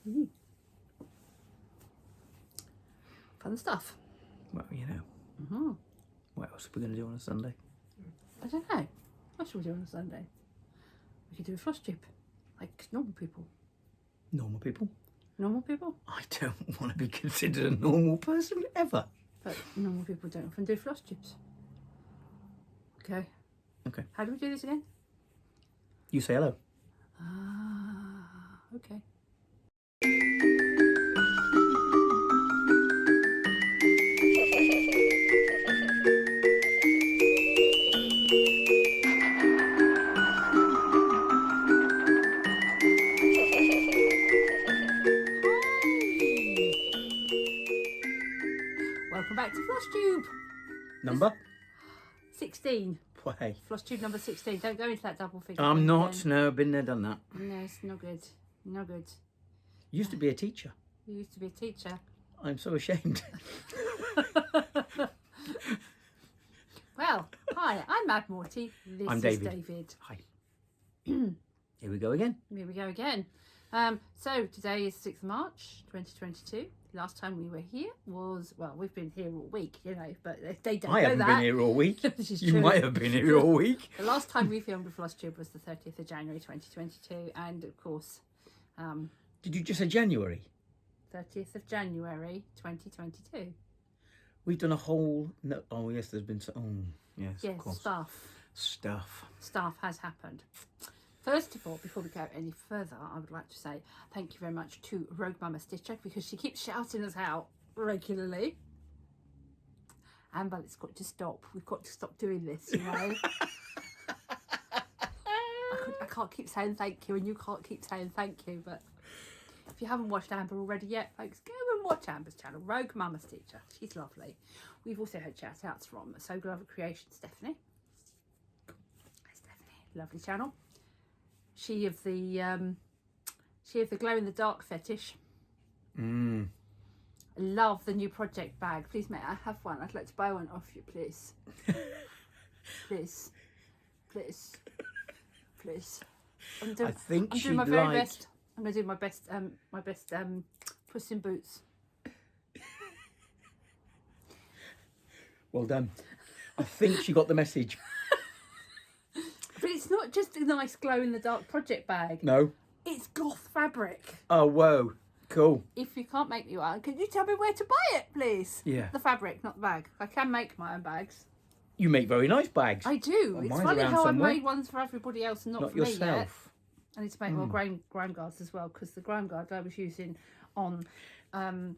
Mm. Fun stuff. Well, you know. Mm-hmm. What else are we going to do on a Sunday? I don't know. What should we do on a Sunday? We could do a Flosstube, like normal people. Normal people? Normal people? I don't want to be considered a normal person ever. But normal people don't often do Flosstubes. Okay. Okay. How do we do this again? You say hello. Ah, okay. Welcome back to Flosstube. Number? 16. Hey. Flosstube number 16. Don't go into that double figure. I'm thing not. again. No, been there, done that. No, it's no good. No good. Used to be a teacher. You used to be a teacher. I'm so ashamed. Well, hi, I'm Mad Morty. This I'm is David. David. Hi. Here we go again. Here we go again. So today is 6th March 2022. Last time we were here was, well, we've been here all week, you know, but they don't I know haven't that. been here all week. This is You true. might have been here all week. The last time we filmed a Flosstube was the 30th of January 2022, and of course, Did you just say January? 30th of January 2022. We've done a whole... No, oh, yes, there's been... Oh, yes, Yes, of course. Stuff has happened. First of all, before we go any further, I would like to say thank you very much to Rogue Mama Stitcher, because she keeps shouting us out regularly. Amber, it's got to stop. We've got to stop doing this, you know. I can't keep saying thank you, and you can't keep saying thank you, but if you haven't watched Amber already yet, folks, go and watch Amber's channel, Rogue Mama Stitcher. She's lovely. We've also had shout outs from So Glover Creation, Stephanie. Lovely channel. She of the glow in the dark fetish. Love the new project bag. Please, may I have one? I'd like to buy one off you, please. Please. I think I'm she'd doing my very like... best. I'm gonna do my best Puss in Boots. Well done. I think she got the message. But it's not just a nice glow in the dark project bag. No. It's goth fabric. Oh, whoa. Cool. If you can't make me one, can you tell me where to buy it, please? Yeah. The fabric, not the bag. I can make my own bags. You make very nice bags. I do. Well, it's mine's funny around how somewhere. I made ones for everybody else and not for me yet. yourself. I need to make more grime guards as well, because the grime guard I was using on the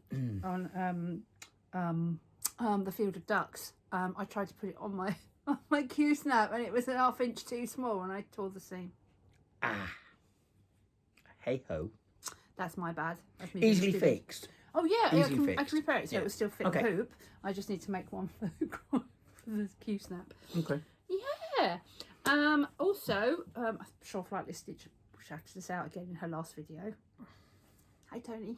Field of Ducks. I tried to put it on my on my Q-snap, and it was an 1/2 inch too small, and I tore the seam. Ah. Hey ho. That's my bad. That's me being Easily stupid. fixed. Oh yeah, Easily I fixed. can repair it so Yeah. it will still fit Okay. the hoop. I just need to make one for the Q-snap. Okay. Yeah. Also, I'm sure Flightless Stitch shouted this out again in her last video. Hi, Tony.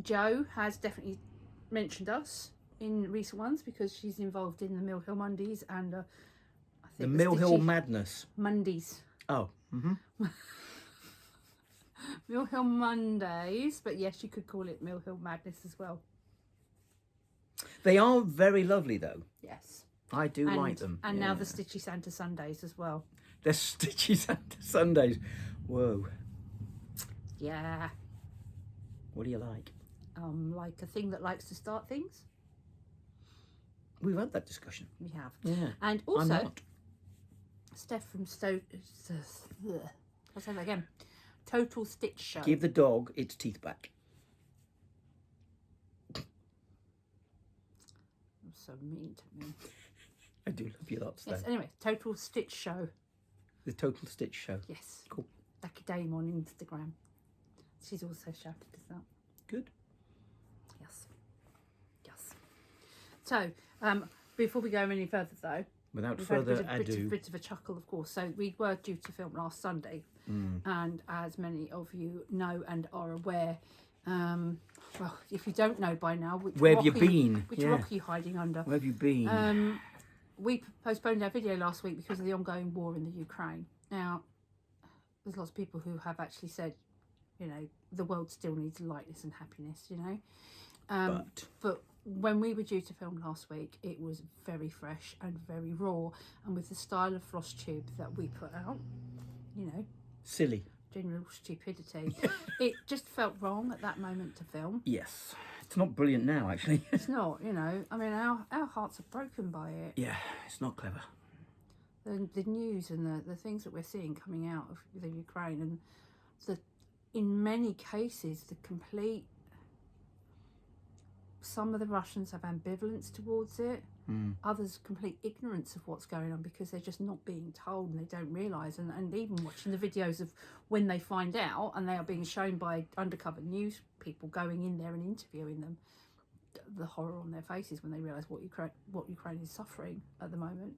Jo has definitely mentioned us in recent ones because she's involved in the Mill Hill Mondays and I think The Mill Hill Stitchy Madness. Mondays. Oh. Mill Hill Mondays, but yes, you could call it Mill Hill Madness as well. They are very lovely, though. Yes. I do like them. And now the Stitchy Santa Sundays as well. They're Stitchy Santa Sundays. Whoa. Yeah. What do you like? Like a thing that likes to start things. We've had that discussion. We have. Yeah. And I'm also, not. Steph from I'll say that again. Total Stitch Show. Give the dog its teeth back. You're so mean to me. I do love you lots, though. Yes, anyway, Total Stitch Show. The Total Stitch Show. Yes. Cool. Lucky Dame on Instagram. She's also shouted us out. Good. Yes. Yes. So, before we go any further though, Without we've further had a ado. bit of a chuckle, of course. So we were due to film last Sunday, and as many of you know and are aware, well, if you don't know by now, Where have you been? Which Yeah. rock are you hiding under? Where have you been? We postponed our video last week because of the ongoing war in the Ukraine. Now, there's lots of people who have actually said, you know, the world still needs lightness and happiness, you know. But when we were due to film last week, it was very fresh and very raw, and with the style of Flosstube that we put out, you know, silly, general stupidity, it just felt wrong at that moment to film. Yes, it's not brilliant now, actually. It's not, you know. I mean, our hearts are broken by it. Yeah, it's not clever. The news and the things that we're seeing coming out of the Ukraine, and in many cases, the complete. Some of the Russians have ambivalence towards it. Others complete ignorance of what's going on because they're just not being told and they don't realise. And even watching the videos of when they find out and they are being shown by undercover news people going in there and interviewing them, the horror on their faces when they realise what Ukraine is suffering at the moment.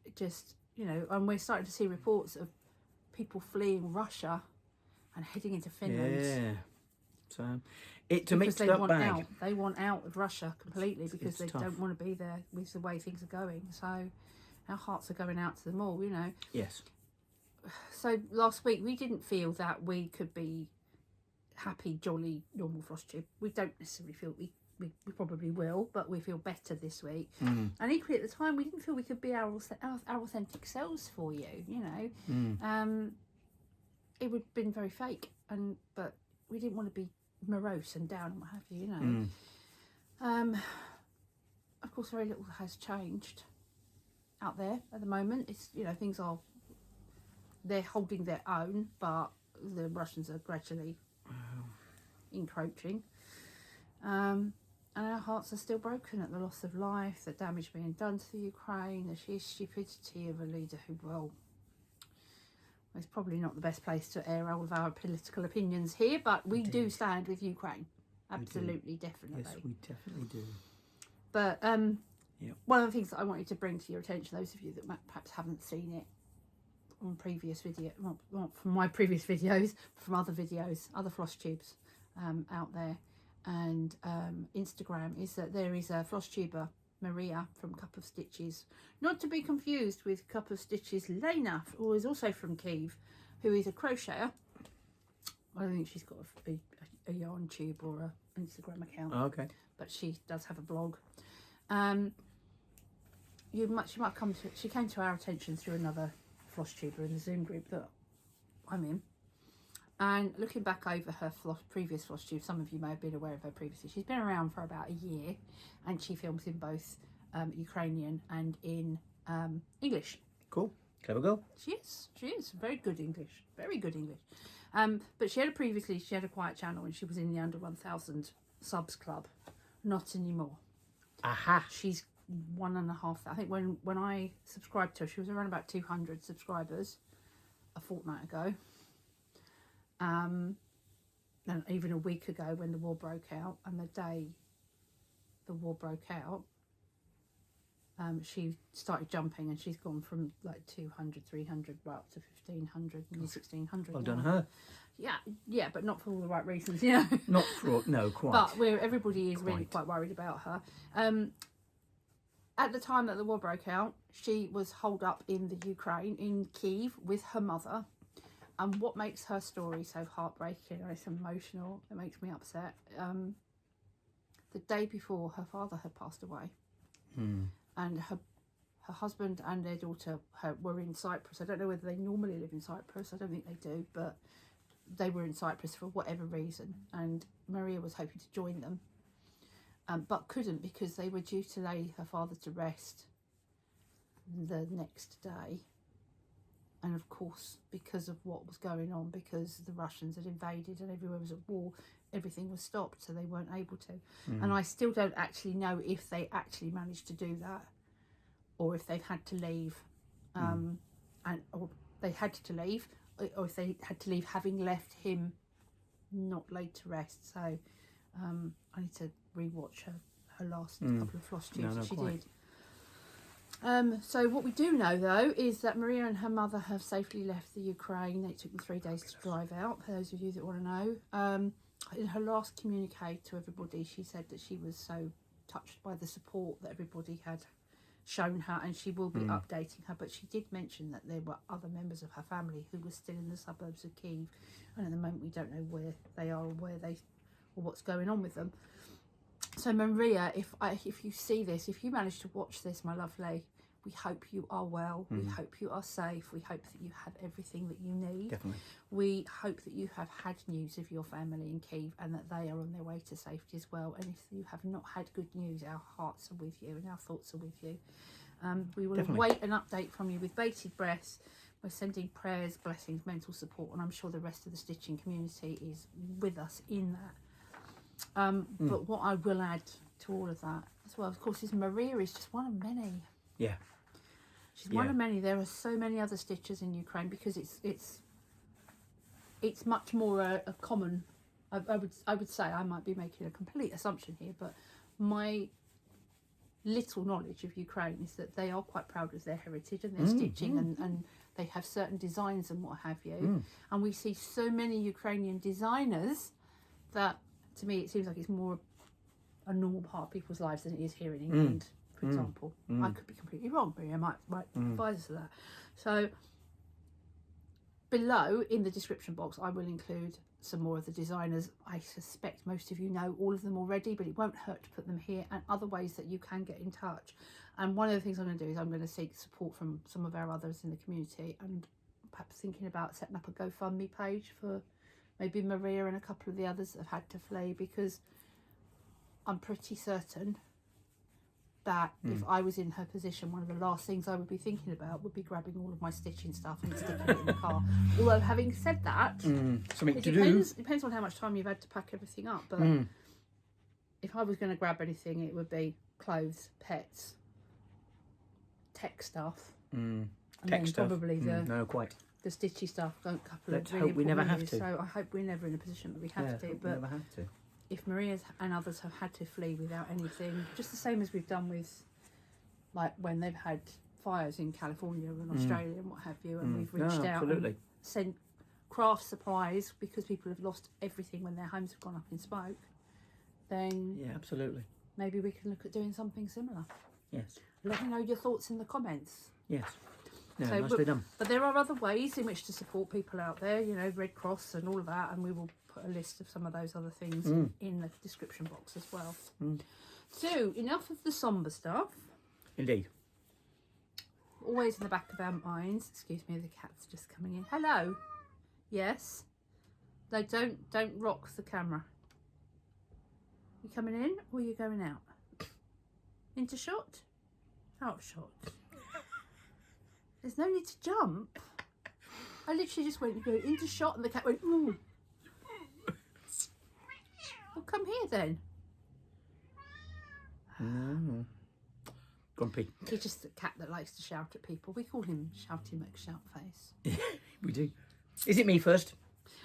It just, you know, and we're starting to see reports of people fleeing Russia and heading into Finland. Yeah. So, to mix that bag. They want out of Russia completely because they tough. don't want to be there with the way things are going. So our hearts are going out to them all, you know. Yes. So last week we didn't feel that we could be happy, jolly, normal Flosstube. We don't necessarily feel we probably will, but we feel better this week. And equally at the time we didn't feel we could be our authentic selves for you, you know. It would have been very fake, but we didn't want to be morose and down and what have you, you know. Of course, very little has changed out there at the moment. It's, you know, they're holding their own, but the Russians are gradually encroaching. And our hearts are still broken at the loss of life, the damage being done to the Ukraine, the sheer stupidity of a leader who, well, it's probably not the best place to air all of our political opinions here, but we do stand with Ukraine. Absolutely, definitely. Yes, we definitely do. But one of the things that I wanted to bring to your attention, those of you that perhaps haven't seen it on previous video, not from my previous videos, but from other videos, other Flosstubes out there, and Instagram, is that there is a Flosstuber, Maria from Cup of Stitches, not to be confused with Cup of Stitches Lena, who is also from Kiev, who is a crocheter. I don't think she's got a yarn tube or an Instagram account. Oh, okay. But she does have a blog. She came to our attention through another Flosstuber in the Zoom group that I'm in. And looking back over her previous Flosstube, some of you may have been aware of her previously. She's been around for about a year, and she films in both Ukrainian and in English. Cool. Clever girl. She is. Very good English. Very good English. But she had a quiet channel, and she was in the under 1,000 subs club. Not anymore. Aha. She's 1.5. I think when I subscribed to her, she was around about 200 subscribers a fortnight ago. And even a week ago when the war broke out, and the day the war broke out, she started jumping, and she's gone from like 200, 300 right up to 1,500 and 1,600. Well done her. Yeah, but not for all the right reasons, you know. Not for, no, quite. But everybody is really quite worried about her. At the time that the war broke out, she was holed up in the Ukraine, in Kiev, with her mother. And what makes her story so heartbreaking, and it's emotional, it makes me upset. The day before, her father had passed away. And her husband and their daughter were in Cyprus. I don't know whether they normally live in Cyprus. I don't think they do, but they were in Cyprus for whatever reason. And Maria was hoping to join them, but couldn't because they were due to lay her father to rest the next day. And of course, because of what was going on, because the Russians had invaded and everywhere was at war, everything was stopped, so they weren't able to. And I still don't actually know if they actually managed to do that, or if they've had to leave, or they had to leave, or if they had to leave having left him not laid to rest. So I need to rewatch her last couple of Flosstubes that she did. So what we do know, though, is that Maria and her mother have safely left the Ukraine. It took them 3 days to drive out, for those of you that want to know. In her last communique to everybody, she said that she was so touched by the support that everybody had shown her, and she will be updating her. But she did mention that there were other members of her family who were still in the suburbs of Kyiv, and at the moment we don't know where they are or what's going on with them. So Maria, if you see this, if you manage to watch this, my lovely, we hope you are well. We hope you are safe. We hope that you have everything that you need. Definitely. We hope that you have had news of your family in Kyiv and that they are on their way to safety as well. And if you have not had good news, our hearts are with you and our thoughts are with you. We will await an update from you with bated breath. We're sending prayers, blessings, mental support, and I'm sure the rest of the stitching community is with us in that. But what I will add to all of that as well, of course, is Maria is just one of many. Yeah. She's one of many. There are so many other stitchers in Ukraine because it's much more a common. I would say, I might be making a complete assumption here, but my little knowledge of Ukraine is that they are quite proud of their heritage and their stitching and they have certain designs and what have you. And we see so many Ukrainian designers that, to me, it seems like it's more a normal part of people's lives than it is here in England, for example. I could be completely wrong, but I might advise us of that. So below in the description box, I will include some more of the designers. I suspect most of you know all of them already, but it won't hurt to put them here, and other ways that you can get in touch. And one of the things I'm going to do is I'm going to seek support from some of our others in the community, and perhaps thinking about setting up a GoFundMe page for maybe Maria and a couple of the others that have had to flee, because I'm pretty certain that if I was in her position, one of the last things I would be thinking about would be grabbing all of my stitching stuff and sticking it in the car. Although, having said that, something to do. Depends on how much time you've had to pack everything up. But if I was going to grab anything, it would be clothes, pets, tech stuff, and tech then stuff. probably No, quite. the stitchy stuff. A couple Let's of really hope we never important have to. So I hope we're never in a position that we have to. Hope we But never have to. if Maria's and others have had to flee without anything, just the same as we've done with, like, when they've had fires in California and Australia and what have you, and we've reached out and sent craft supplies because people have lost everything when their homes have gone up in smoke, then Yeah, absolutely. maybe we can look at doing something similar. Yes. Let me know your thoughts in the comments. Yes. No, So, nicely done. But there are other ways in which to support people out there, you know, Red Cross and all of that, and we will put a list of some of those other things in the description box as well. So, enough of the sombre stuff. Indeed. Always in the back of our minds. Excuse me, the cat's just coming in. Hello. Yes. No, don't rock the camera. You coming in or you going out? Into shot? Out of shot. There's no need to jump. I literally just went to go into shot and the cat went, ooh. Well, come here then. No. Grumpy. He's just a cat that likes to shout at people. We call him Shouty McShoutface. We do. Is it me first?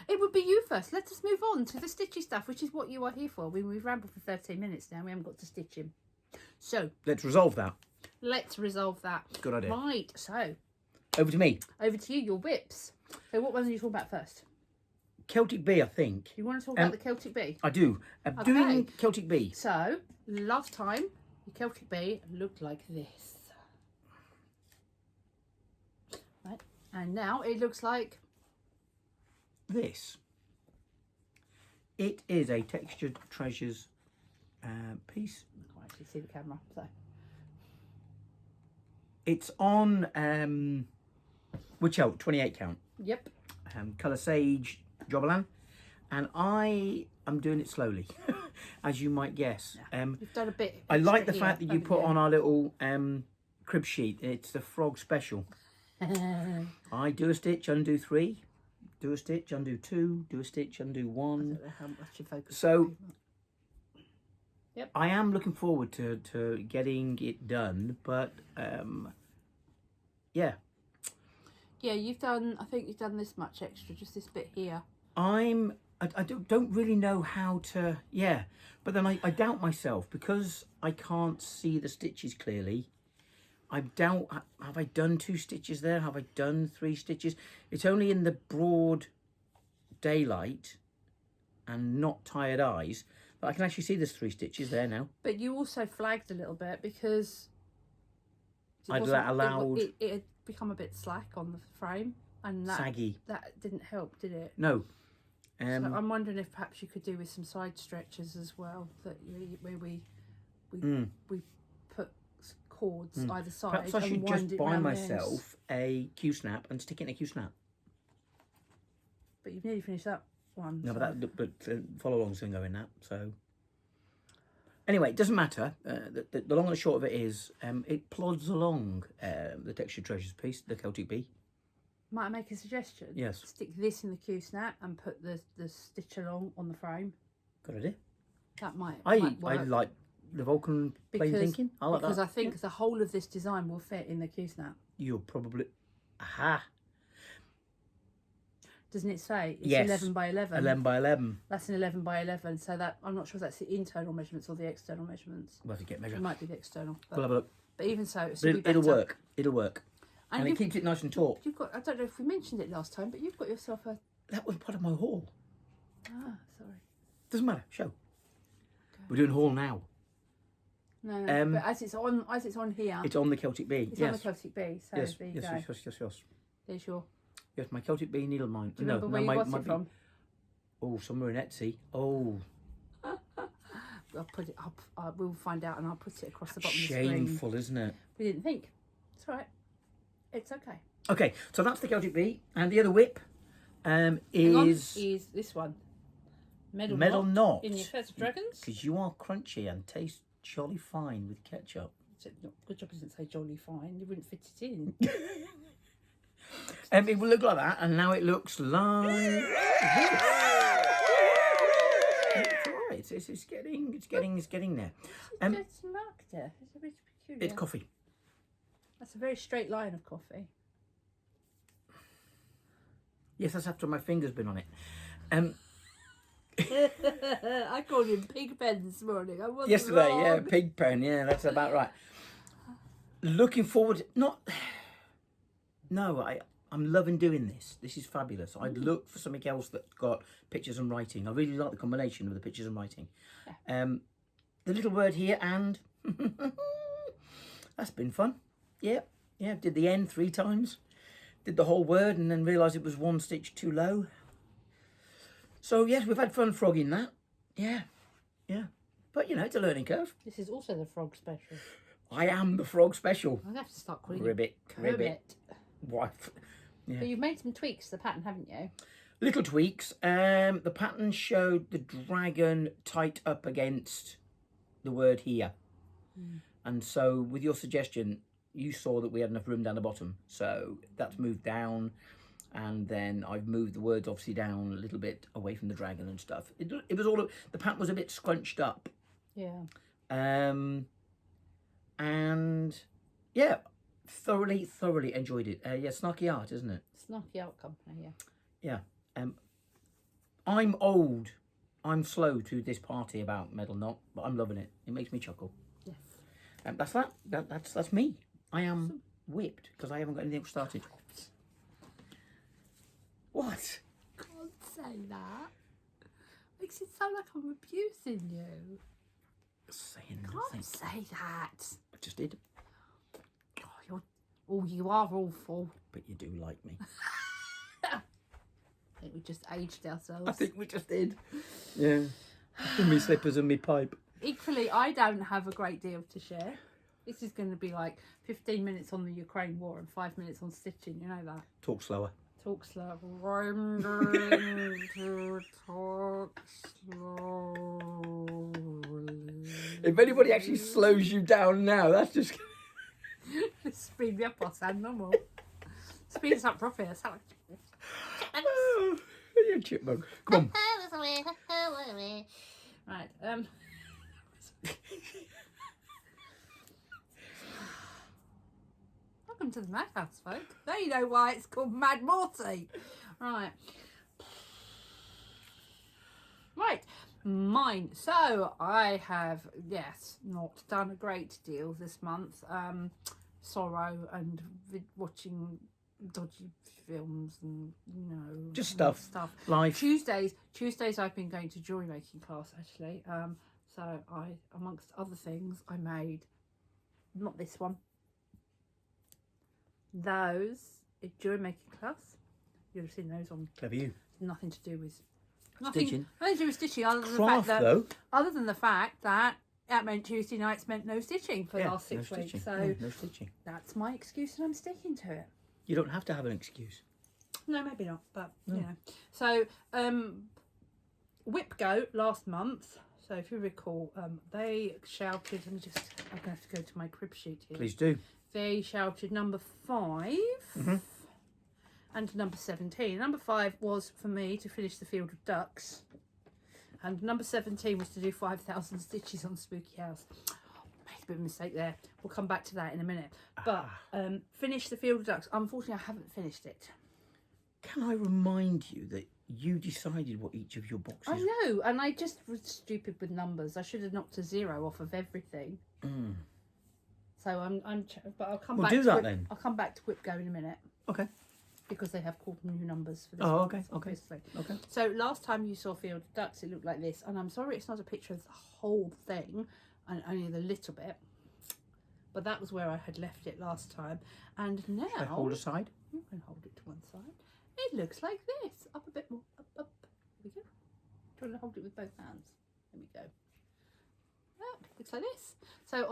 It would be you first. Let us move on to the stitchy stuff, which is what you are here for. We've rambled for 13 minutes now. We haven't got to stitch him. So Let's resolve that. let's resolve that. Good idea. Right, so Over to me. over to you, your whips. So what one are you talking about first? Celtic Bay, I think. You want to talk about the Celtic Bee? I do. I'm doing Celtic Bay. So, last time, the Celtic Bee looked like this. Right, and now it looks like This. It is a Textured Treasures piece. I can't actually see the camera, so It's on Witch Elk 28 count. yep. Colour Sage Jobalan. And I am doing it slowly, as you might guess. You've done a bit. I like extra the fact here, that you haven't put on our little crib sheet. It's the frog special. I do a stitch, undo 3. Do a stitch, undo 2. Do a stitch, undo 1. I don't know how much you focus. So Yep. I am looking forward to getting it done, but yeah. Yeah, you've done. I think you've done this much extra, just this bit here. I don't really know how to, but then I doubt myself because I can't see the stitches clearly. I doubt, have I done 2 stitches there? Have I done 3 stitches? It's only in the broad daylight and not tired eyes that I can actually see there's 3 stitches there now. But you also flagged a little bit because I'd allowed it had become a bit slack on the frame, and saggy. That didn't help, did it? No. So I'm wondering if perhaps you could do with some side stretches as well, where we put cords either side. Perhaps I should just buy myself a Q-snap and stick it in a Q-snap. But you've nearly finished that one. No, so. but follow along's going to go in that. So anyway, it doesn't matter. The long and the short of it is, it plods along. The Texture Treasures piece, the Celtic Bay. Might I make a suggestion? Yes. Stick this in the Q-snap and put the stitch along on the frame. Good idea. That might I work. like the Vulcan plain thinking. I like because that. I think the whole of this design will fit in the Q-snap. You'll probably... Aha. Doesn't it say? It's Yes. 11 by 11. 11 by 11. That's an 11 by 11. So that I'm not sure if that's the internal measurements or the external measurements. We'll have to get measure. It might be the external. But, We'll have a look. but even so, It'll work. It'll work. And it you've- keeps it nice and taut. You've got. I don't know if we mentioned it last time, but you've got yourself a. That was part of my haul. Ah, sorry. Doesn't matter. Show. We're doing haul now. No, but as it's on here, It's on the Celtic Bay. it's on the Celtic Bay. So Yes. there you Yes. go. Yes. There's your. Yes. My Celtic Bay needle mine. Do you remember where you got it from? Oh, somewhere in Etsy. Oh. I'll put it up. We'll find out, and I'll put it across the bottom of the screen. Shameful, isn't it? We didn't think. It's all right. It's okay. Okay, so that's the Celtic Bee, and the other whip is this one. Metal knot. In your Feather Dragons. Because you are crunchy and taste jolly fine with ketchup. Good job it doesn't say jolly fine. You wouldn't fit it in. It will look like that, and now it looks like this. It's all right. It's getting there. It's marked there. It's a bit peculiar. It's coffee. That's a very straight line of coffee. Yes, that's after my finger's been on it. I called him Pig Pen this morning. I wasn't Yesterday, wrong. yeah, pig pen, yeah, that's about right. Looking forward, I'm loving doing this. This is fabulous. I'd look for something else that's got pictures and writing. I really like the combination of the pictures and writing. Yeah. The little word here, and that's been fun. Yeah, did the N 3 times. Did the whole word and then realised it was one stitch too low. So, yes, we've had fun frogging that. Yeah. But, it's a learning curve. This is also the frog special. I am the frog special. I'm going to have to start calling Ribbit. Wife. Yeah. But you've made some tweaks to the pattern, haven't you? Little tweaks. The pattern showed the dragon tight up against the word here. And so, with your suggestion, you saw that we had enough room down the bottom, so that's moved down, and then I've moved the words obviously down a little bit away from the dragon and stuff. It was all, the pattern was a bit scrunched up. Yeah. And yeah, thoroughly enjoyed it. Yeah, snarky art, isn't it? Snarky Art Company, yeah. I'm old. I'm slow to this party about Metal Knot, but I'm loving it. It makes me chuckle. Yes. That's that. That's me. I am whipped because I haven't got anything started. What? Can't say that. Makes it sound like I'm abusing you. Saying nothing. Can't say that. I just did. You are awful. But you do like me. I think we just aged ourselves. I think we just did. Yeah. With me slippers and me pipe. Equally, I don't have a great deal to share. This is going to be like 15 minutes on the Ukraine war and 5 minutes on stitching, you know that. Talk slower. Talk slow. I'm going to talk slowly. If anybody actually slows you down now, that's just... Speed me up, I'll sound normal. Speed us up properly. I sound like... Oh, you're a chipmunk. Come on. Right, welcome to the Madhouse, folk. Now you know why it's called Mad Morty. Right. Mine. So I have, yes, not done a great deal this month. Sorrow and watching dodgy films and just stuff. Life. Tuesdays I've been going to jewellery making class actually. So I, amongst other things, I made not this one. those during making class. You'd have seen those on. Clever you. Nothing to do with Stitching. Nothing to do with stitching, other than Craft, the fact that though. other than the fact that it meant Tuesday nights meant no stitching for the last 6 no weeks. stitching. So no stitching. that's my excuse, and I'm sticking to it. You don't have to have an excuse. No, maybe not, but No. you know. So Whip Go last month. So if you recall, they shouted. I'm going to have to go to my crib sheet here. Please do. They shouted number 5 and number 17. Number 5 was for me to finish the Field of Ducks, and number 17 was to do 5,000 stitches on Spooky House. Made a bit of a mistake there. We'll come back to that in a minute. But finish the Field of Ducks. Unfortunately, I haven't finished it. Can I remind you that you decided what each of your boxes? I know, and I just was stupid with numbers. I should have knocked a 0 off of everything. So but I'll come We'll back. do to that Whip, then. I'll come back to Whip Go in a minute. Okay. Because they have called new numbers for this. Oh, one, okay. obviously. Okay. So last time you saw Field of Ducks, it looked like this, and I'm sorry it's not a picture of the whole thing, and only the little bit. But that was where I had left it last time, and now Should I hold aside? you can hold it to one side. It looks like this. Up a bit more. Up. Here we go. Do you want to hold it with both hands? There we go. That looks like this. So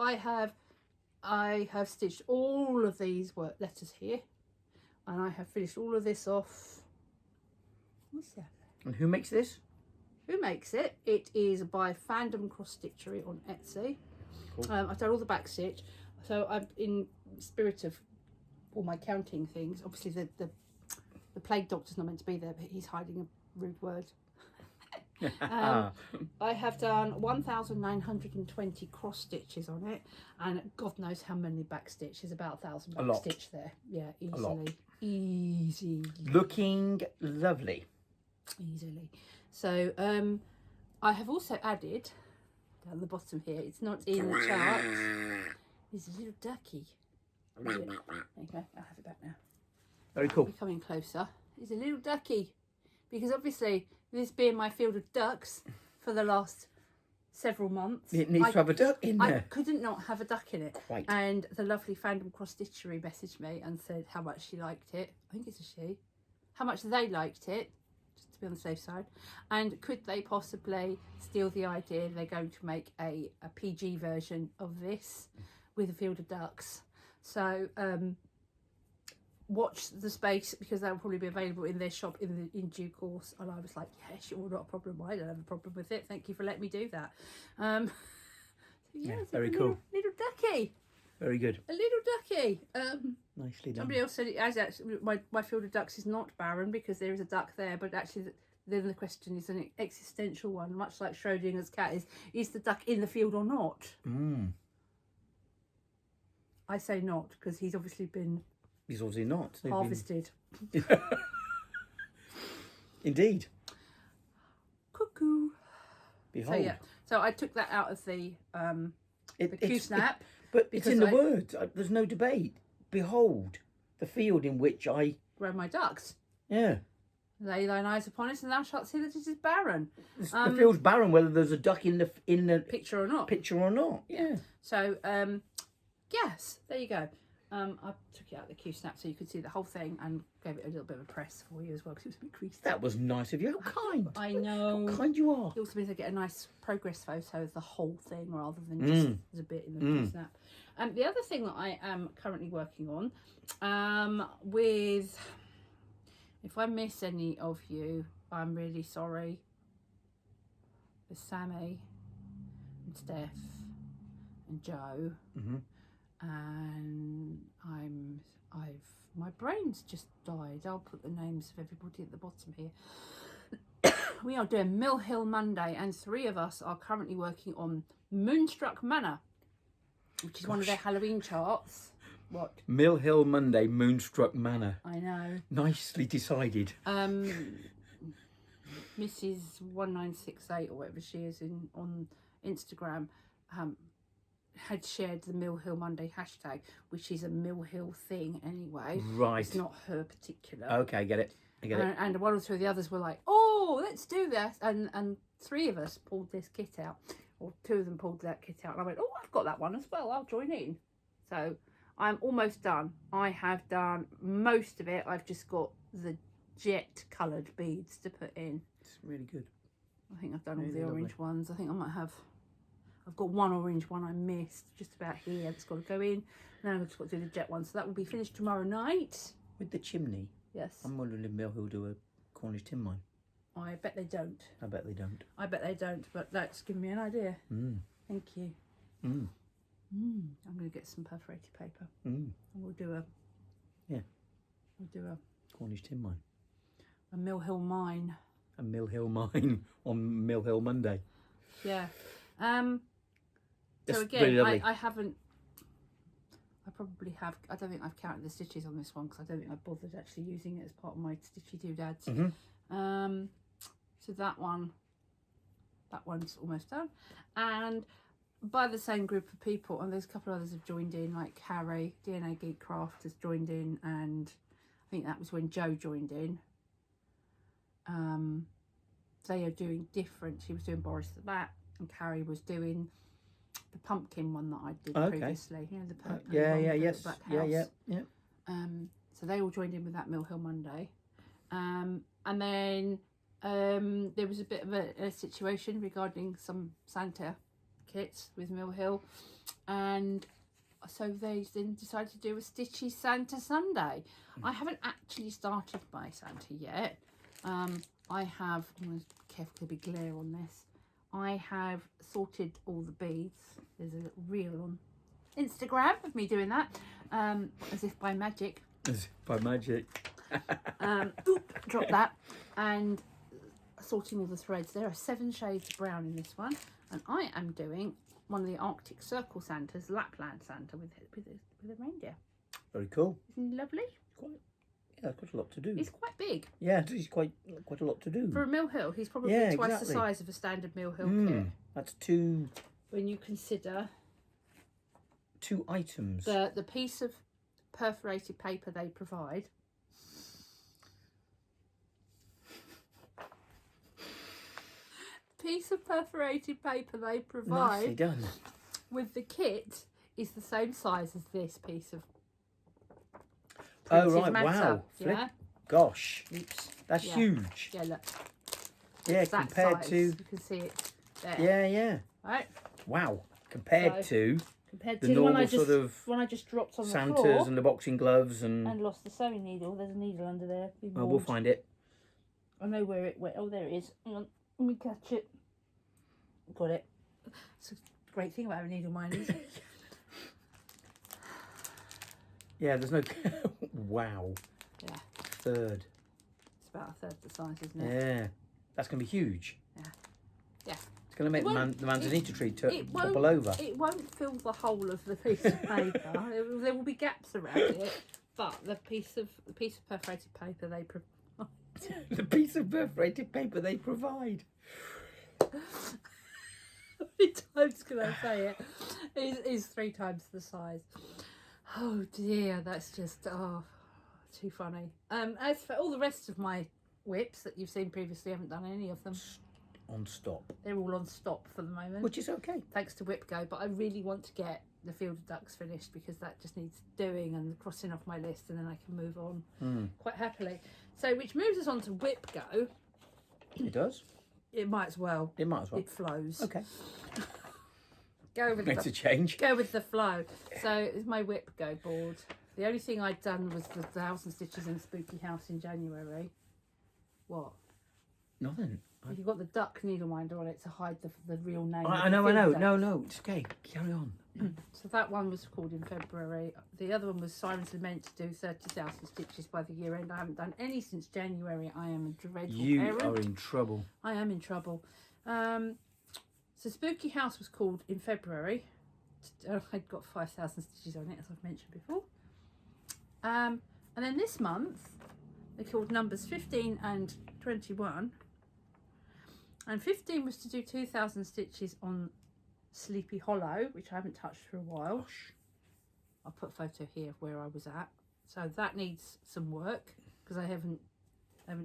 I have stitched all of these letters here, and I have finished all of this off. What's that? And who makes this? Who makes it? It is by Fandom Cross Stitchery on Etsy. Cool. I've done all the back stitch, so I'm in spirit of all my counting things. Obviously, the plague doctor's not meant to be there, but he's hiding a rude word. I have done 1,920 cross stitches on it, and God knows how many back stitches. About 1,000 back stitch there. Yeah, easily. Looking lovely. Easily. So I have also added down the bottom here, it's not in the chart, is a little ducky. There you go, I'll have it back now. Very cool. We're coming closer. It's a little ducky, because obviously this being my Field of Ducks for the last several months, It needs to have a duck in I there. couldn't not have a duck in it. Quite. And the lovely Fandom Cross Stitchery messaged me and said how much she liked it. I think it's a she. How much they liked it, just to be on the safe side. And could they possibly steal the idea they're going to make a PG version of this with a Field of Ducks. So watch the space, because they'll probably be available in their shop in due course. And I was like, yeah, sure, not a problem. I don't have a problem with it. Thank you for letting me do that. So yeah, it's very a cool. little ducky. Very good. A little ducky. Nicely done. Somebody else said it as actually my Field of Ducks is not barren because there is a duck there, but actually then the question is an existential one, much like Schrodinger's cat is the duck in the field or not? I say not, because he's obviously been He's obviously not. They've harvested. Indeed. Cuckoo. Behold. So yeah, so I took that out of the Q-snap. But it's in the I words. There's no debate. Behold, the field in which I... grow my ducks. Yeah. Lay thine eyes upon it, and thou shalt see that it is barren. The field's barren, whether there's a duck in the Picture or not. picture or not. Yeah. So, yes, there you go. I took it out of the Q-snap so you could see the whole thing, and gave it a little bit of a press for you as well, because it was a bit creased. That was nice of you. How kind. I know. How kind you are. It also means I get a nice progress photo of the whole thing rather than just as a bit in the Q-snap. The other thing that I am currently working on, with, if I miss any of you, I'm really sorry. With Sammy and Steph and Joe, and my brain's just died. I'll put the names of everybody at the bottom here. We are doing Mill Hill Monday, and 3 of us are currently working on Moonstruck Manor, which is one of their Halloween charts. What? Mill Hill Monday, Moonstruck Manor. I know. Nicely decided. Mrs 1968 or whatever she is on Instagram had shared the Mill Hill Monday hashtag, which is a Mill Hill thing anyway. Right. It's not her particular. Okay, I get it. And 1 or 2 of the others were like, oh, let's do this. And 3 of us pulled this kit out, or 2 of them pulled that kit out. And I went, oh, I've got that one as well. I'll join in. So I'm almost done. I have done most of it. I've just got the jet coloured beads to put in. It's really good. I think I've done Really all the orange lovely. ones. I think I might have. I've got one orange one I missed just about here. That's got to go in. Then I've just got to do the jet one. So that will be finished tomorrow night. With the chimney, Yes. I'm wondering if Mill Hill do a Cornish tin mine. I bet they don't. I bet they don't. I bet they don't. But that's given me an idea. Thank you. I'm going to get some perforated paper. And we'll do a. Yeah. We'll do a Cornish tin mine. A Mill Hill mine. A Mill Hill mine on Mill Hill Monday. Yeah. That's So again, really lovely. I haven't. I probably have. I don't think I've counted the stitches on this one because I don't think I bothered actually using it as part of my stitchy doodads. So that one's almost done, and by the same group of people, and there's a couple of others have joined in, like Harry, DNA Geek Craft has joined in, and I think that was when Joe joined in. They are doing different. She was doing Boris the Bat, and Carrie was doing the pumpkin one that I did previously. You know, the purple one with the black house. So they all joined in with that Mill Hill Monday. And then there was a bit of a situation regarding some Santa kits with Mill Hill, and so they then decided to do a Stitchy Santa Sunday. I haven't actually started my Santa yet. I have, I'm going to be careful to be glare on this. I have sorted all the beads. There's a little reel on Instagram of me doing that, as if by magic. As if by magic. Drop that. And sorting all the threads. There are 7 shades of brown in this one, and I am doing one of the Arctic Circle Santas, Lapland Santa with a reindeer. Very cool. Isn't it lovely? Quite a lot to do. He's quite big. Yeah, he's quite a lot to do. For a Mill Hill, he's probably twice the size of a standard Mill Hill kit. That's 2. When you consider 2 items. the piece of perforated paper they provide. Piece of perforated paper they provide. Nicely done. With the kit is the same size as this piece of. Oh right! Matter. Wow! Yeah. Gosh, Oops. that's huge. Yeah, look. Yeah, It's that compared size. to. You can see it there. Yeah. Right. Wow. Compared to the the normal one I just, sort of one I just dropped on the Santas floor and the boxing gloves and lost the sewing needle. There's a needle under there. oh, we'll find it. I know where it went. Oh, there it is. Hang on. Let me catch it. Got it. It's a great thing about having needle minders. Yeah, there's no. Wow. Yeah. Third. It's about a third the size, isn't it? Yeah, that's going to be huge. Yeah. It's going to make the manzanita tree topple over. It won't fill the whole of the piece of paper. There will be gaps around it, but the piece of perforated paper they provide. The piece of perforated paper they provide. How many times can I say it? Is 3 times the size. Oh dear, that's just too funny. As for all the rest of my whips that you've seen previously, I haven't done any of them. On stop. They're all on stop for the moment. Which is okay. Thanks to WhipGo, but I really want to get the Field of Ducks finished because that just needs doing and crossing off my list, and then I can move on quite happily. So, which moves us on to WhipGo. It does. It might as well. It might as well. It flows. Okay. Go with Makes a change. Go with the flow. So it's my WhipGo board. The only thing I'd done was the 1,000 Stitches in Spooky House in January. What? Nothing. You've got the duck needleminder on it to hide the real name. I know. No, it's okay. Carry on. So that one was called in February. The other one was Simon's Lament to do 30,000 stitches by the year end. I haven't done any since January. I am a dreadful parent. You are in trouble. I am in trouble. So Spooky House was called in February. I'd got 5,000 stitches on it, as I've mentioned before. And then this month, they're called numbers 15 and 21. And 15 was to do 2,000 stitches on Sleepy Hollow, which I haven't touched for a while. Gosh. I'll put a photo here of where I was at. So that needs some work because I haven't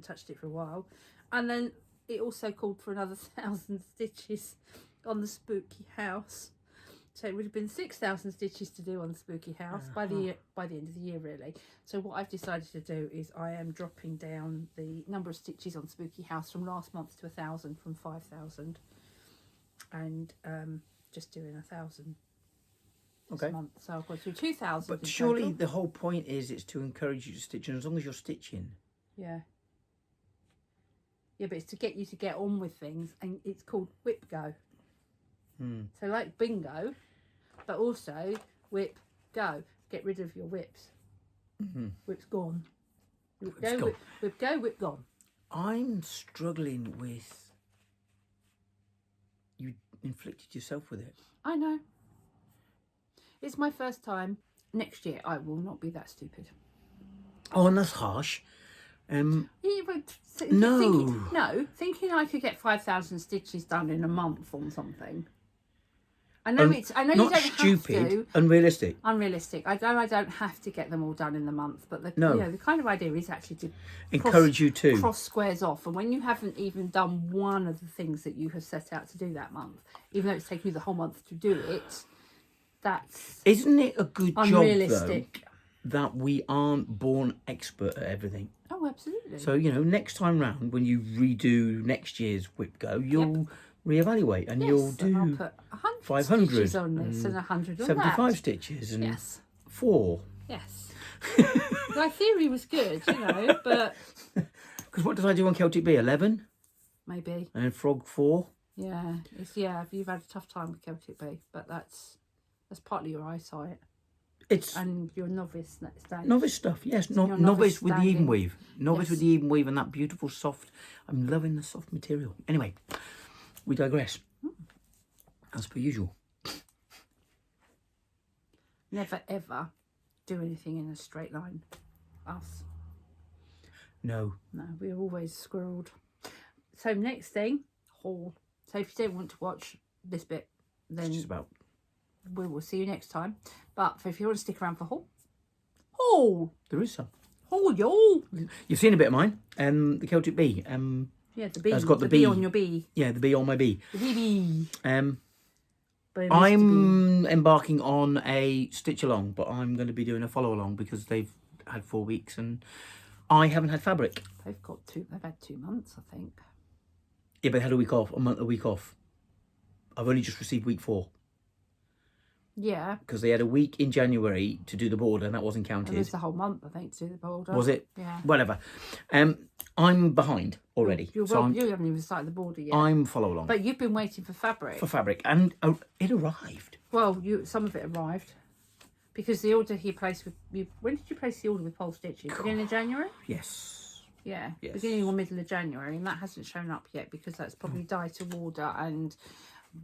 touched it for a while. And then it also called for another 1,000 stitches on the Spooky House So it would have been 6,000 stitches to do on the Spooky House by the end of the year, really. So what I've decided to do is I am dropping down the number of stitches on Spooky House from last month to 1,000 from 5,000, and just doing 1,000 this month. So I've got to do 2,000. But surely the whole point is it's to encourage you to stitch, and as long as you're stitching. Yeah. Yeah, but it's to get you to get on with things, and it's called whip go. So like bingo, but also whip go. Get rid of your whips. Whip's gone. Whip go, whip go, whip gone. I'm struggling with. You inflicted yourself with it. I know. It's my first time. Next year I will not be that stupid. Oh, and that's harsh. No. Thinking I could get 5,000 stitches done in a month on something. I know I know you don't stupid, have to. Unrealistic. Unrealistic. I know I don't have to get them all done in the month, but the the kind of idea is actually to encourage you to cross squares off. And when you haven't even done one of the things that you have set out to do that month, even though it's taken you the whole month to do it, isn't it a good unrealistic job though, that we aren't born expert at everything? Oh, absolutely. So next time round when you redo next year's whip go, you'll reevaluate and you'll do and I'll put 500 stitches on this and 100 on 75 that. stitches and Yes. 4. Yes. My theory was good, but because what did I do on Celtic Bay? 11 maybe. And then Frog 4. Yeah, you've had a tough time with Celtic Bay, but that's partly your eyesight. And your novice stage. Novice stuff, yes. Novice with the even weave. Novice with the even weave and that beautiful soft. I'm loving the soft material. Anyway, we digress. As per usual. Never ever do anything in a straight line. Us. No, we're always squirreled. So next thing, haul. So if you don't want to watch this bit, then it's just about. We will see you next time. But if you want to stick around for haul, There is some. haul, y'all. You've seen a bit of mine. The Celtic Bee. Yeah, the bee. Has got the bee bee on your bee. Yeah, the bee on my bee. The bee. I'm embarking on a stitch along, but I'm going to be doing a follow along because they've had 4 weeks and I haven't had fabric. They've had 2 months, I think. Yeah, but they had a week off, a week off. I've only just received week 4. Yeah. Because they had a week in January to do the border and that wasn't counted. It was the whole month, I think, to do the border. Was it? Yeah. Whatever. I'm behind already. You haven't even started the border yet. I'm follow along. But you've been waiting for fabric. And it arrived. Well, some of it arrived. Because the order he placed with you. When did you place the order with Pole Stitches? Beginning of January? Yes. Yeah. Yes. Beginning or middle of January. And that hasn't shown up yet because that's probably die to order and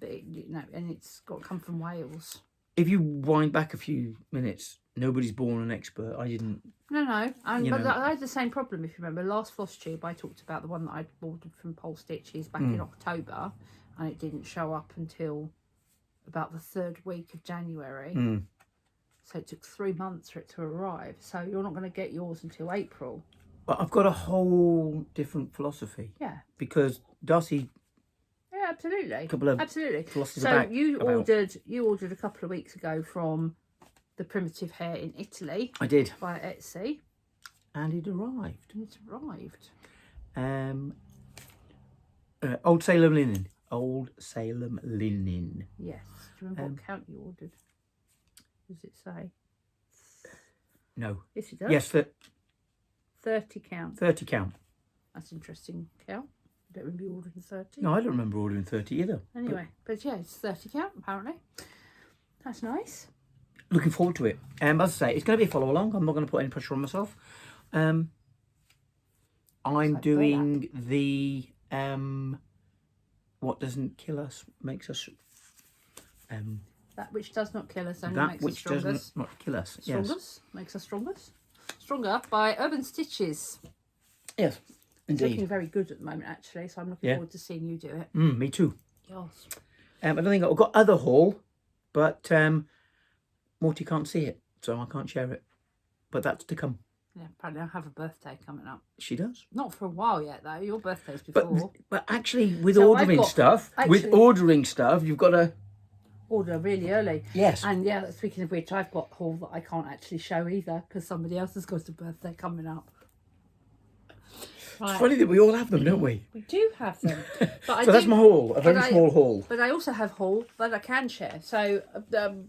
it's got to come from Wales. If you wind back a few minutes, nobody's born an expert. I didn't. No. But I had the same problem, if you remember. Last Flosstube, I talked about the one that I'd ordered from Pole Stitches back in October, and it didn't show up until about the 3rd week of January. So it took 3 months for it to arrive. So you're not going to get yours until April. But I've got a whole different philosophy. Yeah. Because Darcy. Yeah, absolutely. Absolutely. So you ordered a couple of weeks ago from the Primitive Hair in Italy. I did. Via Etsy. And it arrived. Old Salem linen. Old Salem linen. Yes. Do you remember what count you ordered? Does it say? No. Yes, it does. Yes, 30 count. 30 count. That's interesting count. I don't remember you ordering 30. No, I don't remember ordering 30 either. Anyway, but yeah, it's 30 count apparently. That's nice. Looking forward to it. As I say, it's going to be a follow along. I'm not going to put any pressure on myself. I'm doing the what doesn't kill us makes us. That which does not kill us only that makes which us stronger. does not kill us. Strongest Yes. Makes us strongest. Stronger by Urban Stitches. Yes, indeed. It's looking very good at the moment, actually. So I'm looking forward to seeing you do it. Me too. Yes. I don't think I've got other haul, but Morty can't see it, so I can't share it. But that's to come. Yeah, apparently I have a birthday coming up. She does. Not for a while yet, though. Your birthday's before. But actually, with So ordering stuff, you've got to order really early. Yes. And yeah, speaking of which, I've got a haul that I can't actually show either because somebody else has got a birthday coming up. Right. It's funny that we all have them, don't we? We do have them. But So that's my haul, a very small haul. But I also have haul that I can share. So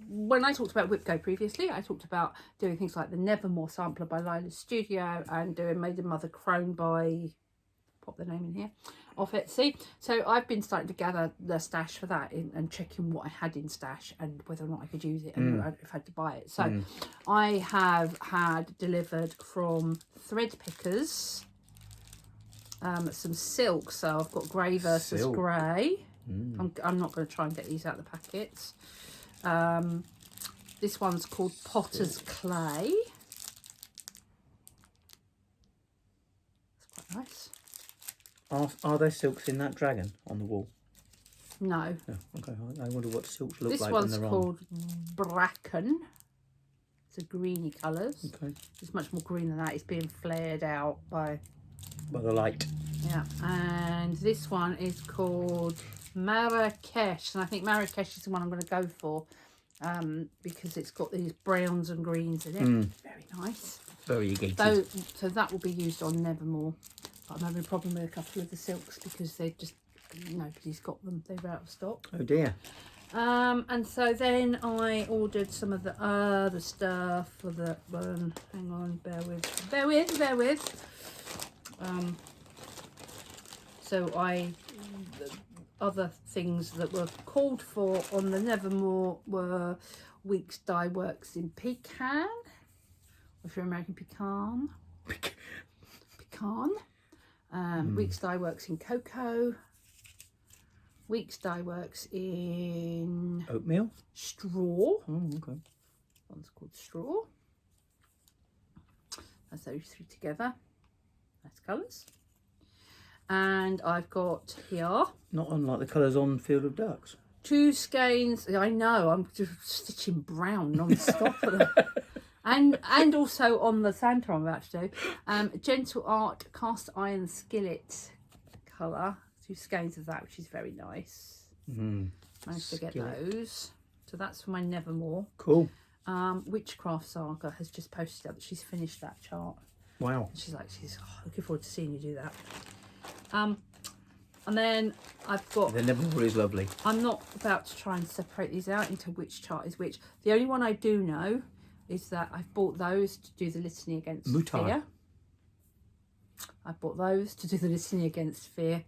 when I talked about Whipco previously, I talked about doing things like the Nevermoor sampler by Lila's Studio and doing Made in Mother Crone by, pop the name in here, off Etsy. So I've been starting to gather the stash for that and checking what I had in stash and whether or not I could use it and if I had to buy it. So I have had delivered from Thread Pickers some silk. So I've got grey versus grey. I'm not going to try and get these out of the packets. This one's called Potter's Clay. It's quite nice. Are there silks in that dragon on the wall? No. No. Okay. I wonder what silks look This like when they're on. one's called Bracken. It's a greeny colours. Okay. It's much more green than that. It's being flared out by the light. Yeah. And this one is called Marrakesh, and I think Marrakesh is the one I'm going to go for because it's got these browns and greens in it. Very nice. Very gated. So that will be used on Nevermoor. But I'm having a problem with a couple of the silks because they just, nobody's got them. They're out of stock. Oh dear. And so then I ordered some of the other stuff for that one. Hang on, bear with. So the other things that were called for on the Nevermoor were Weeks Dye Works in pecan, or if you're American, pecan. Weeks Dye Works in cocoa. Weeks Dye Works in oatmeal, straw. Oh, okay. One's called straw. That's those three together. Nice colours. And I've got here, not unlike the colours on Field of Ducks, 2 skeins. I know, I'm just stitching brown non-stop at them. And also on the Santa I'm about to do, Gentle Art Cast Iron Skillet colour. 2 skeins of that, which is very nice. Managed to get those. So that's for my Nevermoor. Cool. Witchcraft Saga has just posted up that she's finished that chart. Wow. She's looking forward to seeing you do that. And then I've got... The Nevermoor is lovely. I'm not about to try and separate these out into which chart is which. The only one I do know is that I've bought those to do the Litany Against Fear. I bought those to do the Litany Against Fear.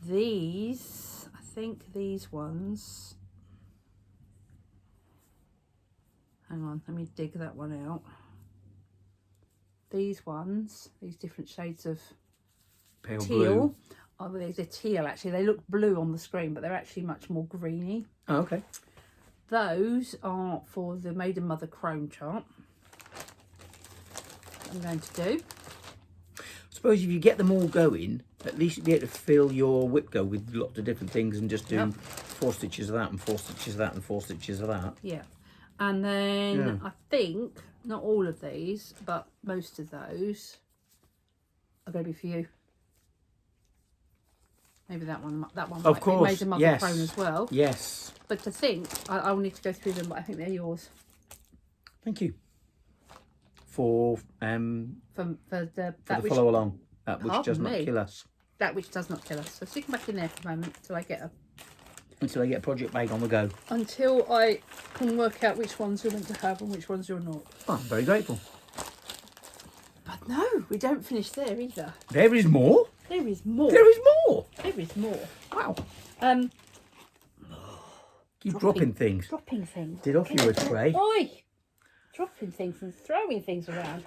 These, I think these ones... Hang on, let me dig that one out. These ones, these different shades of pale teal. Blue. Oh, they're teal actually. They look blue on the screen, but they're actually much more greeny. Oh, okay. Those are for the Maiden Mother Crone chart. I'm going to do. I suppose if you get them all going, at least you'll be able to fill your whip go with lots of different things and just do 4 stitches of that and 4 stitches of that and 4 stitches of that. Yeah. And then I think, not all of these, but most of those are going to be for you. Maybe that one Of course, might be Maiden Mother Crone as well. Yes. But to think, I'll need to go through them, but I think they're yours. Thank you. For the follow along. That which does not kill us. That which does not kill us. So stick them back in there for a moment until I get a project bag on the go. Until I can work out which ones you're meant to have and which ones you're not. Oh, I'm very grateful. But no, we don't finish there either. There is more? There is more. There is more? There is more. Wow. Keep dropping things. Dropping things. Did off you a tray. Oi! Dropping things and throwing things around.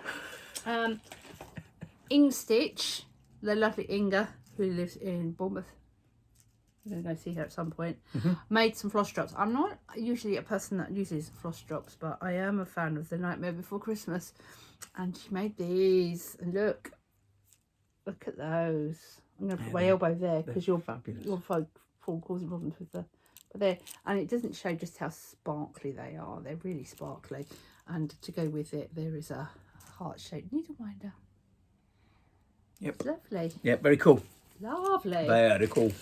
Stitch, the lovely Inga, who lives in Bournemouth. I'm going to go see her at some point. Made some floss drops. I'm not usually a person that uses floss drops, but I am a fan of The Nightmare Before Christmas. And she made these. And look at those. I'm going to put my elbow there because your phone causing problems with the... But there, and it doesn't show just how sparkly they are. They're really sparkly. And to go with it, there is a heart-shaped needle winder. Yep. It's lovely. Yep, very cool. Lovely. Very cool.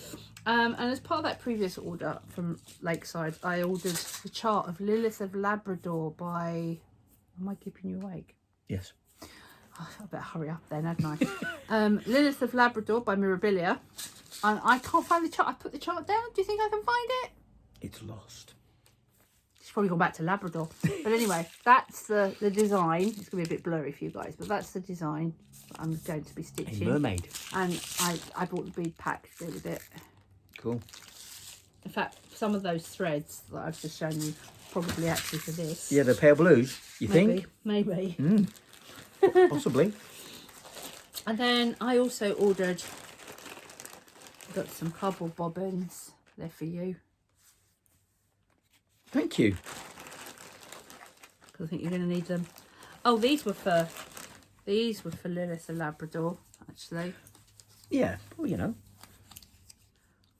And as part of that previous order from Lakeside, I ordered the chart of Lilith of Labrador by... Am I keeping you awake? Yes. Oh, I better hurry up then, hadn't I? Lilith of Labrador by Mirabilia. And I can't find the chart. I put the chart down. Do you think I can find it? It's lost. It's probably gone back to Labrador. But anyway, that's the design. It's going to be a bit blurry for you guys, but that's the design that I'm going to be stitching. A mermaid. And I bought the bead pack to go with it. Cool. In fact, some of those threads that I've just shown you, probably actually for this. Yeah, the pale blues, you think? Maybe. Possibly. And then I also got some Cobble bobbins. They're for you. Thank you. Because I think you're going to need them. Oh, these were for Lilith of Labrador, actually. Yeah, well, you know.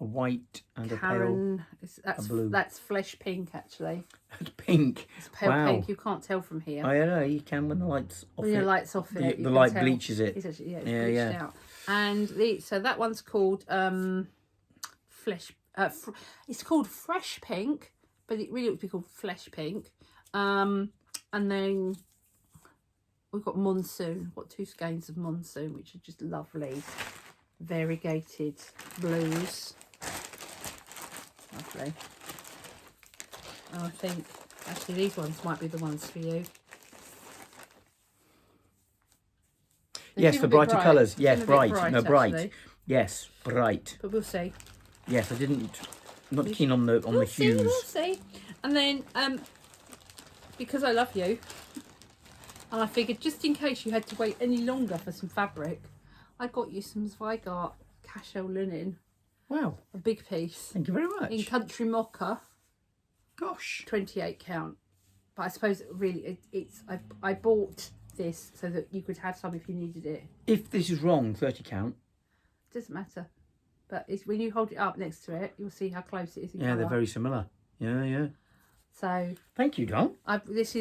A white and Karen, a blue. That's flesh pink, actually. It's pink. It's pale wow. pink. You can't tell from here. I know, you can when the light's off. When the light's off it, the light bleaches it. It's actually, it's bleached out. And so that one's called flesh. It's called fresh pink, but it really ought to be called flesh pink. And then we've got monsoon. We've got 2 skeins of monsoon, which are just lovely, variegated blues. Lovely. I think actually these ones might be the ones for you. Yes, for brighter colours. Yes, bright. No, bright. Actually. Yes, bright. But we'll see. Yes, I didn't. I'm not keen on the hues. We'll see. And then because I love you, and I figured just in case you had to wait any longer for some fabric, I got you some Zweigart cashel linen. Wow. A big piece. Thank you very much. In country mocha. Gosh. 28 count. But I suppose really I bought this so that you could have some if you needed it. If this is wrong, 30 count. Doesn't matter. But when you hold it up next to it, you'll see how close it is in colour. They're very similar. Yeah. So thank you, Don. This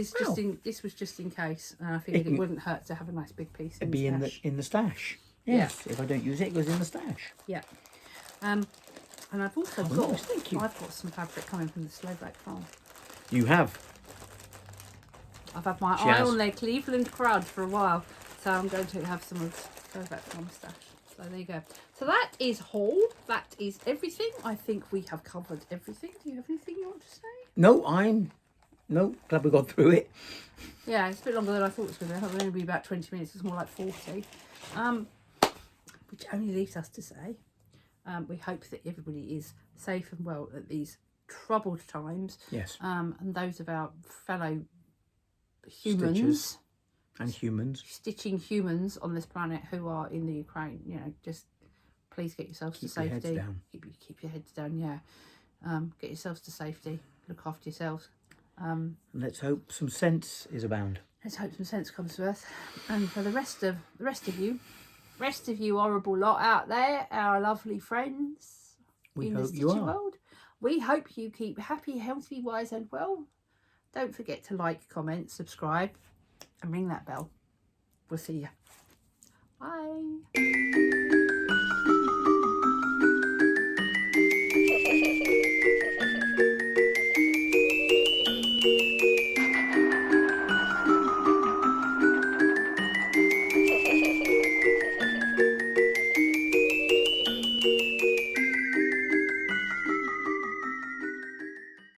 was just in case, and I figured it wouldn't hurt to have a nice big piece. It'd be in the stash. Yes. Yeah. If I don't use it, it goes in the stash. Yeah. And I've also I've got some fabric coming from the Slowback farm. You have. I've had my eye on their Cleveland crud for a while, so I'm going to have some of the Slowback farm stash. So there you go. So that is haul. That is everything. I think we have covered everything. Do you have anything you want to say? No, glad we got through it. Yeah, it's a bit longer than I thought it was going to be. It'll only be about 20 minutes. It's more like 40. Which only leaves us to say, we hope that everybody is safe and well at these troubled times. Yes. And those of our fellow humans. Stitchers and humans. Stitching humans on this planet who are in the Ukraine. You know, just please get yourselves to safety. Keep your heads down. Keep your heads down, yeah. Get yourselves to safety. Look after yourselves. Let's hope some sense is abound. Let's hope some sense comes to earth. And for the rest of you horrible lot out there, our lovely friends in the stitching world, we hope you keep happy, healthy, wise and well. Don't forget to like, comment, subscribe and ring that bell. We'll see you. Bye.